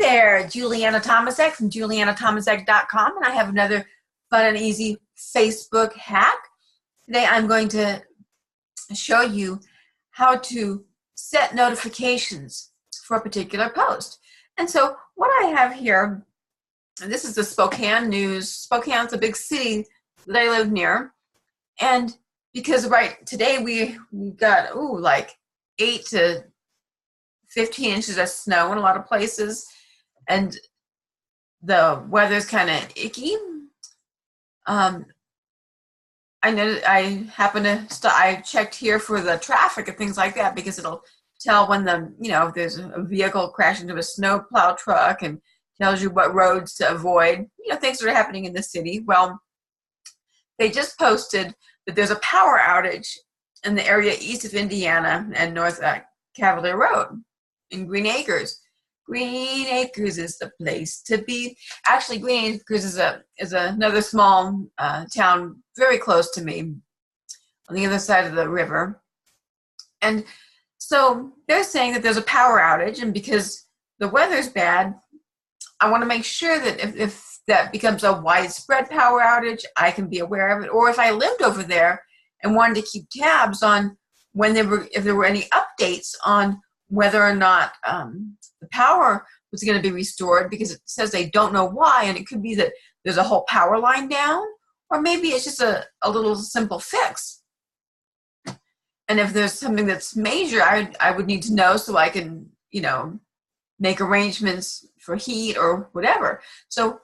there, Juliana Tomasek from julianatomasek.com, and I have another fun and easy Facebook hack. Today I'm going to show you how to set notifications for a particular post. And so what I have here, and this is the Spokane News. Spokane's a big city that I live near, and because right today we got like 8 to 15 inches of snow in a lot of places, and the weather's kind of icky. I know I checked here for the traffic and things like that, because it'll tell when if there's a vehicle crashed into a snowplow truck, and tells you what roads to avoid, things that are happening in the city. Well, they just posted that there's a power outage in the area east of Indiana and north Cavalier Road in Green Acres. Green Acres is the place to be. Actually, Green Acres is another small town very close to me on the other side of the river. And so they're saying that there's a power outage, and because the weather's bad, I want to make sure that if that becomes a widespread power outage, I can be aware of it. Or if I lived over there and wanted to keep tabs on if there were any updates on whether or not the power was going to be restored, because it says they don't know why, and it could be that there's a whole power line down, or maybe it's just a little simple fix. And if there's something that's major, I would need to know so I can, make arrangements for heat or whatever. So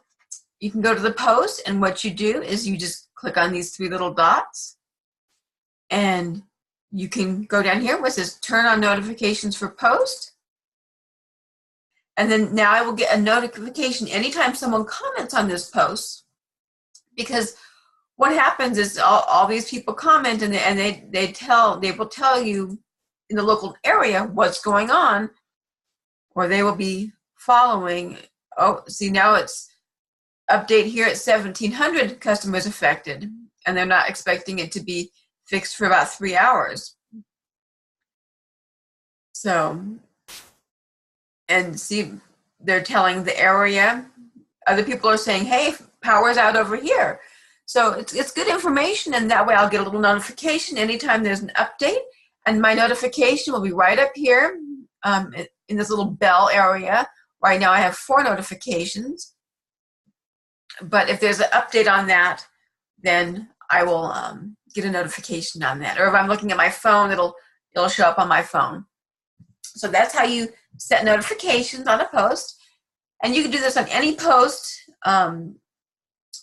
you can go to the post, and what you do is you just click on these 3 little dots, and you can go down here where it says turn on notifications for post. And then now I will get a notification anytime someone comments on this post, because what happens is all these people comment, and they will tell you in the local area what's going on, or they will be following. Oh, see, now it's update here at 1,700 customers affected, and they're not expecting it to be fixed for about 3 hours. So, and see, they're telling the area, other people are saying, hey, power's out over here. So it's good information, and that way I'll get a little notification anytime there's an update, and my notification will be right up here in this little bell area. Right now I have 4 notifications, but if there's an update on that, then I will get a notification on that. Or if I'm looking at my phone, it'll show up on my phone. So that's how you set notifications on a post. And you can do this on any post,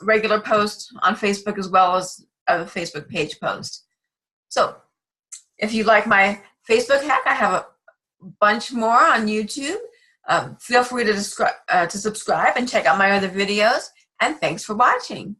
regular post on Facebook, as well as a Facebook page post. So if you like my Facebook hack, I have a bunch more on YouTube. Feel free to subscribe and check out my other videos. And thanks for watching.